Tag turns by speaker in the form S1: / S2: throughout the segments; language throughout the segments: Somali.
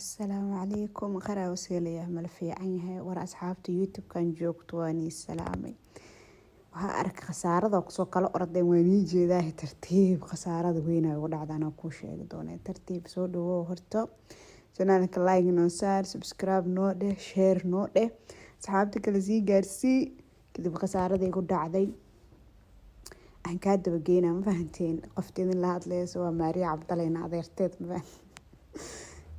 S1: السلام عليكم قرا وسيلة ملفي عنها ورا أصحابتي يوتيوب كان جوكت واني السلامي وها أرك خسارة وقصو كلا أردن واني جيداه ترتيب خسارة وينا ودعد أنا كوشي دوني ترتيب سودو هرتو جنانك لايك نوسار سبسكرايب نوده شير نوده أصحابتي كلا زي جارسي كده بخسارة دي قد عدي أن كاد بجينا مفهمتين قفتين اللي هاتليس وماري عبدالين عذيرتيت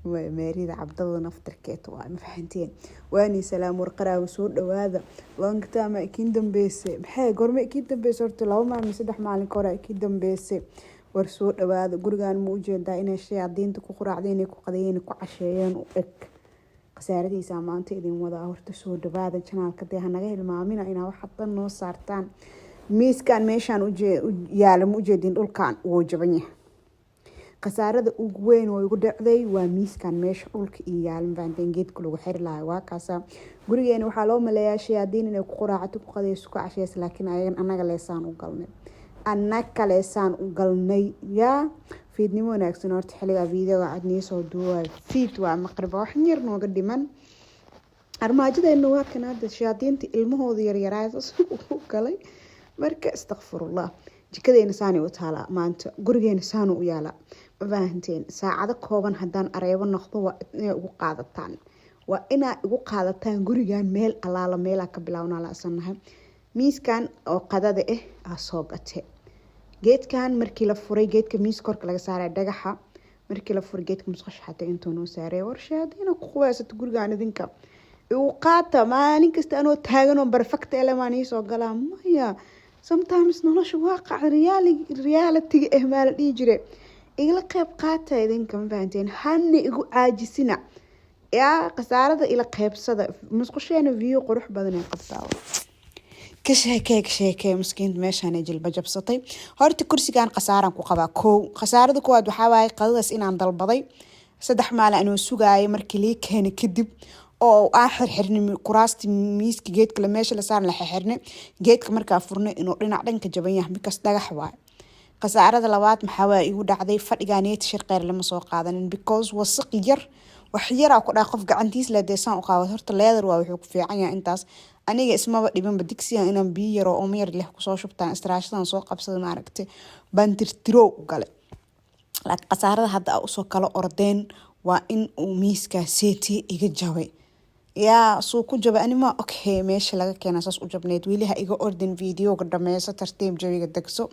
S1: ماريدا عبدالله نفتركيت ما فهمتين واني سلام ورقرا وسود وهذا وانقتا ما اكين دنبيسي maxay gorma اكين دنبيسي horta laba maalin saddex maalin ka hor اكين دنبيسي war soo dhawaada gurigan ma u jeedaa inay shayaadiinta ku quraacdeen inay ku qadayeen ku casheeyeen u eg qasaaradiisa maanta idin wada horta soo dhawaada channelka dee hanaga hilmaamina inaa wax hadan noo saartaan miiskan meeshan yaala ma u jeedin dhulkan wuu jaban yahay qasaarada ugu weyn oo igu dhacday waa miiskan meesha dhulka iyo yaalan baanteen geedka lagu xiri lahaa waa kaasa gurigeena waxaa loo maleeyaa shayaadiin inay ku quraacato ku qadayso ku casheeyso laakiin anaga leesaan u galnay yaa fiidnimo wanaagsan horta xilliga videoga aad nii soo duubay fiid waa maqrib wax yar nooga dhiman armaajadeena waa kan hadda shayaadiinta ilmahooda yaryaraayay u galay marka astaghfirullah jikadeena saani u taala maanta gurigeena saanu u yaala ma fahanteen saacado kooban hadaan areebo noqdo waa inay ugu qaadataan gurigan meel alaala meel ka bilaawna la asanahay miiskan oo qadada soo gatay geedkan markii la furay geedka miis korka laga saaray dhagaxa markii la furay geedka musqasha xataa intuu noo saaray warshaadina ku quwaysato gurigan idinka uu qaata maalin kasta anoo taagan oo perfect element soo galaa maya sometimes nolosha waaqac reality maal dhigi jire igala qayb qaata idinka ma fahanteen hanni igu caajisina yaa qasaarada ila qaybsada musqasheena view qurux badan ay qabtaa ka sheekay miskiin meeshaan ay jilba jabsatay horta kursigan qasaaran ku qabaa qasaarada koowaad waxa waaye qadadaas inaan dalbaday 3 maalin anoo sugaayay markii la keenay kadib oo xirxirnay kuraasti miiska geedka la meesha la saaran la xirxirnay geedka markaa furnay inuu dhinac dhanka jaban yahay mikas dhagax waay qasaarada labaad maxaa waa igu dhacday fadhiganeet shirqeer lama soo qaadanin because wasaq yar wax yar ku dhaaq qof gacantiis la deesan u qaado horta leather waa wuxuu ku fiican yahay intaas aniga ismaba dhibanba digsiyan inaan biyo yar oo meer leh ku soo shubtaan istiraashadan soo qabsada ma aragtay bantirtiro u gale laakiin qasaarada hadda soo kala ordeen waa in uu miiska seeti iga jabay yaa soo ku jaba anima okay meesha laga keenay saas u jabneed wiiliha iga ordin video ga dhameeyso tartiib jawiga dagso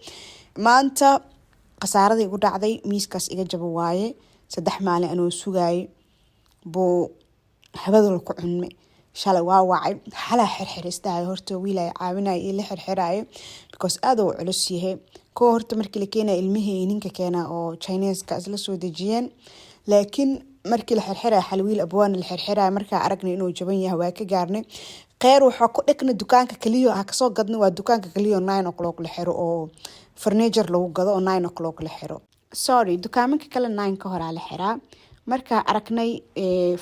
S1: maanta qasaarada igu dhacday miiskaas iga jabo waaye 3 maalin anoo sugaay buu habada ku cunmay shalay waa wacay hala xirxiristay horta wiilay caawinay ila xirxiraay because aad uu culus yahay ko horta markii la keenay ilmihii ninka keena oo Chinese ka isla soo dajiyeen laakiin markii la xirxiray xalwiil abwaan la xirxiray markaa aragnay inuu jaban yahay waa ka gaarnay qeyr waxa ku dhigna dukaanka kaliyo ka soo gadnay waa dukaanka kaliyo 9 o'clock la xiro oo furniture lagu gado oo 9 o'clock la xiro sorry dukaanka kale 9 ka hor la xiraa markaa aragnay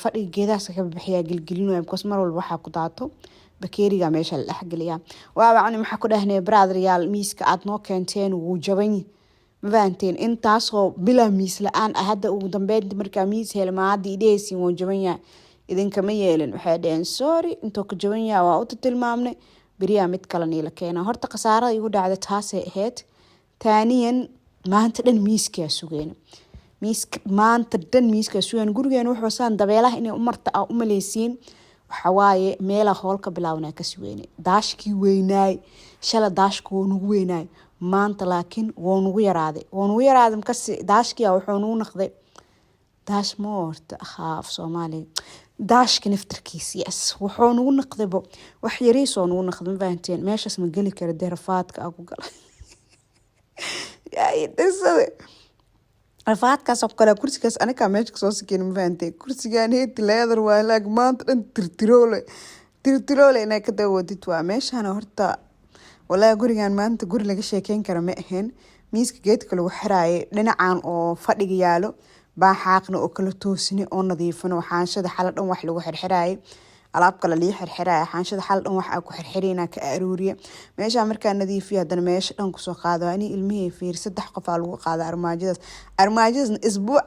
S1: fadhiga geedaas ka bixiya gilgilino because mar walba waxa ku daato bakeeriga meesha la dhaxgaliya waa wacni waxa ku dhahnay brother yaal miiska aad noo keenteen wuu jaban mafahanteen intaasoo bila miis la'aan hadda ugu dambeyd markaa miis helmaadi ideysin wuu jaban yahay idinka ma yeelin waxay dhaheen sorry intuu ka jaban yahay waa u tilmaamnay bariya mid kale la keena horta qasaarada igu dhacday taasay ahayd taaniyan maanta dhan miiska sugeen gurigeena wuxuu saan dabeelaha inay u marta u maleysiin waxa waaye meela hoolka bilaawna ka suweynay daashkii weynaay shala daashku nugu weynaay maanta laakiin wuu nugu yaraaday markaas daashkii wuxuu nugu noqday daash moorta khaaf Soomaali daashka naftarkiisa yes wuxuu nugu noqday wax yariisoo nugu noqday ma fahanteen meeshaas ma gali kara derafaadka aku galay yaa idasade rafaadkaas oo kale kursigaas aniga meesha soo sikeen ma fahanteen kursigan heed leather waa laag maanta dhan tirtiroole inay ka dawadid waa meeshaan horta walaa gurigan maanta guri laga sheekeyn kara ma ahayn miiska geedka lagu xiraayay dhinacan oo fadhiga yaalo baa xaaqna oo kala toosini oo nadiifino xaanshada xal dhan wax lagu xirxiraayay alaab kale lii xirxiraay xaanshada xal dhan wax ku xirxirina ka aruuriya meesha markaa nadiifiyo hadana meesha dhan ku soo qaado ani ilmihii fiir 3 qof lagu qaado armaajadaas isbuuc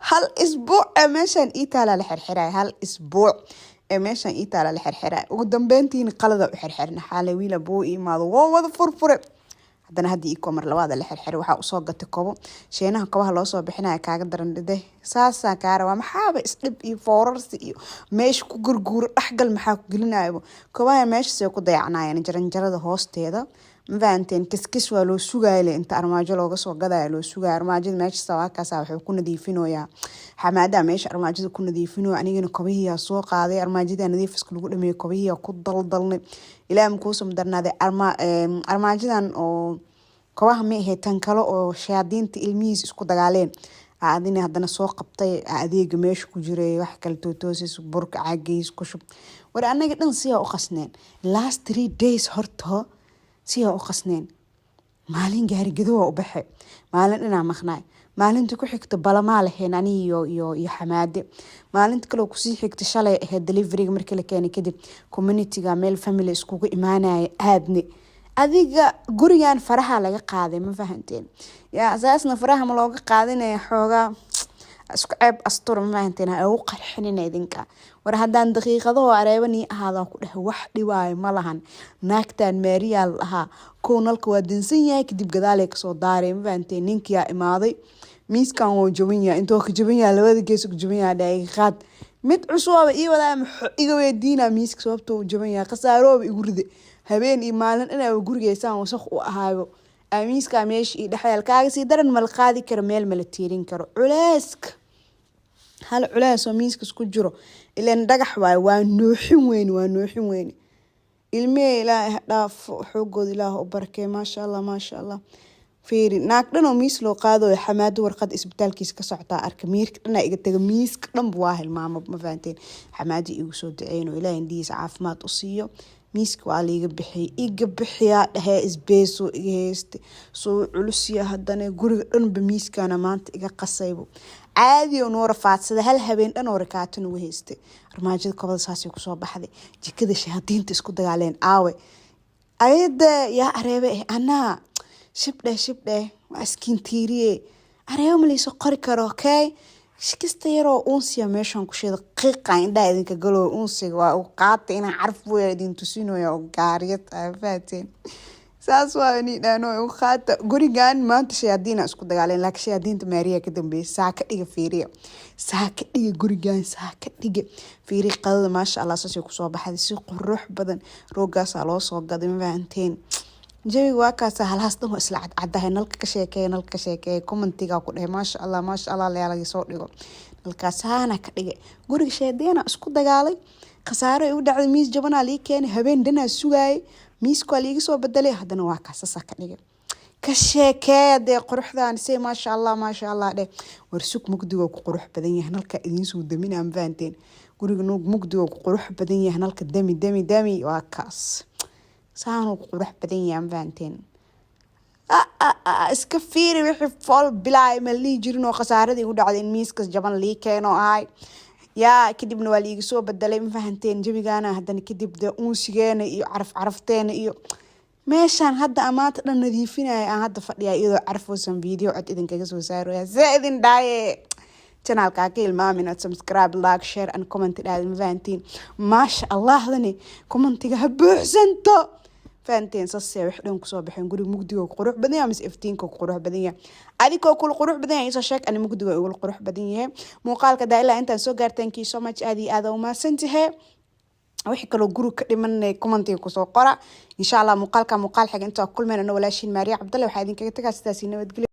S1: هل أسبوع ماشان إيتالا لحرحرة هل أسبوع ماشان إيتالا لحرحرة وقدام بنتين قلدا وحرحرنا حالة ويلا بوئي ما وضع فرفرة haddana haddii e-commerce labaada la xirxir waxa uu soo gatay kobo sheenaha kobaha loo soo bixinaya kaaga daran dhide saasa kaara waa maxaaba isdhib iyo foorarsi iyo meesha ku gurguur dhaxgal maxaa ku gelinayo kobaha meesha soo ku dayacnaayeen jaranjarada hoosteeda ma fahanteen kiskis waa loo sugaayay inta armaajo looga soo gadayo loo sugaay armaajada meesha sawaakaas wuxuu ku nadiifinayaa xamaada meesha armaajada ku nadiifinayo anigana kobihiya soo qaaday armaajada nadiifiska lagu dhameeyay kobihiya ku daldalnay ilaahay ku soo darnaaday armaajadan oo kobaha ma ahayd tan kale oo shayaadiinta ilmihiis isku dagaaleen aadina haddana soo qabtay adeega meesha ku jiray wax kale tootoosis burka caageys ku shub war anaga dhan si u qasneen last 3 days horto si u qasneen maalin gaari gado u baxay maalin ina maqnaay maalinta ku xigta balama lahayn ani iyo xamaade maalinta kale ku sii xigta shalay ahayd delivery markii la keenay kadib community-ga meel family iskugu imaanay aadni adiga gurigan faraha laga qaaday ma fahanteen yaa asaasna faraha ma looga qaadinay xooga isku ceeb astur ma fahanteen ay u qarxinina idinka war haddaan daqiiqado areebani ahaada ku dhahay wax dhiwaay ma lahan naagtan Marial aha koonalka waa dinsan yahay kadib gadaal ka soo daaray ma fahanteen ninkii yaa imaaday miiskan oo jabin yahay intoo ka jabin yahay labada gees ku jabin yahay daqiiqad mid cusub ii wada iga weydiina miiska sababtoo u jabin yahay qasaaroob igu ride habeen iyo maalin inay gurigeysaan wasakh u ahaayo amiiska meesh ii dhaxayal kaaga si daran mal qaadi karo meel mala tiirin karo culeyska hal culeys oo miiska isku jiro ileen dhagax waa nooxin weyn ilmee ilaahay dhaaf xoogooda ilaahay u barakay ma sha Allah fiiri naag dhan oo miis loo qaado xamaado warqad isbitaalkiisa ka socota arka miirka dhan iga taga miiska dhan waa hilmaamo ma fahanteen xamaadi igu soo daceeyno ilaahay indiisa caafimaad u siiyo miiska waa liiga bixiya dhahay isbeeso iga heeste soo culusiya haddana guriga dhanba miiskana maanta iga qasaybo caadi oo noor faadsada hal habeen dhan oo rakaatan ugu heeste armaajada kobada saasi ku soo baxday jikada shahaadiinta isku dagaaleen aawe ayada yaa areebe ana shibdhe waa iskiin tiiriye areebe ma liiso qori karo okay shikista yaroo uunsiya meeshan ku sheeda qiiqa indhaa idinka galo uunsiga waa u qaatay inaan carf weeyo idin tusinayo oo gaariyad faateen saas waa inay dhaano u qaata gurigan maanta shayaadiina isku dagaaleen laakiin shayaadiinta Maria ka dambeeyay saaka dhiga fiiriya saaka dhiga gurigan saaka dhiga fiiri qadada ma sha Allah saasi ku soo baxday si qurux badan roogaas loo soo gaday ma fahanteen jawiga waa kaas halaas dhan isla caddahay nalka ka sheekay commentiga ku dhahay ma sha Allah leeyahay soo dhigo nalkaas hana ka dhigay guriga shayaadiina isku dagaalay khasaaro ay u dhacday miis jabana lii keenay habeen dhanaa sugaay miisku waa liiga soo bedelay haddana waa kaas saaka ka dhigay ka sheekay quruxdaan say ma sha Allah dhe warsuk mugdiga ku qurux badan yahay nalka idin soo daminaa ma fahanteen guriga mugdiga ku qurux badan yahay nalka dami waa kaas saanu qurux badan yahay fahanteen iska fiiri wixii fol bilaay ma lii jirin oo khasaaradii u dhacday in miiskas jaban lii keeno ahay yaa kadibna waa liiga soo bedelay ma fahanteen jawigaana haddana kadib uunsigeena iyo carafteena iyo meeshaan hadda amaanta dhan nadiifinaya aan hadda fadhiyaa iyadoo carfoosan video cod idinkaga soo saaraya zaidin dhaaye channelka ka ilmaamin at subscribe like share and comment dhaad ma fahanteen ma sha Allah dani commentiga ha buuxsanto fahanteen sasay wax dhan ku soo baxeen guriga mugdiga qurux badan yahay mise iftiinka qurux badan yahay adiko kul qurux badan yahay soo sheeg ani mugdiga ugu qurux badan yahay muuqaalka daayla intaan soo gaarteen kii so much aad uma santahay wixii kale guriga ka dhimanay commentiga ku soo qora insha Allah muuqaal xiga inta kulmeen walaashin Maria Cabdulla waxa idin kaga tagaa sidaas nabadgelyo